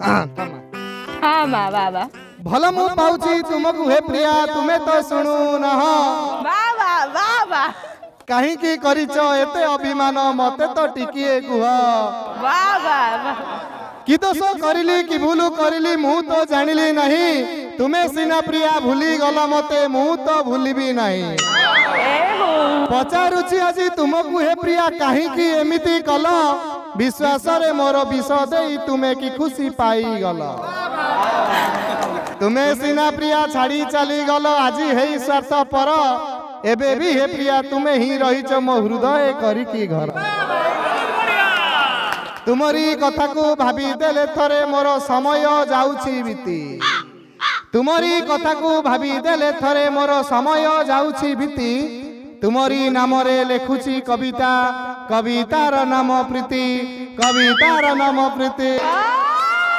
हाँ माँ बाबा भल मु पाउची तुमको हे प्रिया तुमे तो शुणु न बाबा बाबा कहीं की करिच एते अभिमान मते तो टिकिए कुह बाबा कि दोष करिली कि भूल करिली मु तो जानिली नहीं तुमे सिना प्रिया भूली गला मते मु तो भूलिबी नहीं पचारुची आज तुमको हे प्रिया कहीं की एमिति कल विश्वास रे मोर विष देई तुमे की खुशी पाई गल तुमे सिना प्रिया छाड़ी चली गल आज हेई स्वार्थ पर एबे भी हे प्रिया तुमे ही रहिच मो हृदय करिकी घर तुमरी कथा को भाबी देले थरे मोर समय जाउछि बीती तुमरी कथा को भाबी देले थरे मोर समय जाउछि बीती तुमरी नाम रे लेखुछि कविता कवितार नाम प्रीति कवितार नाम प्रीति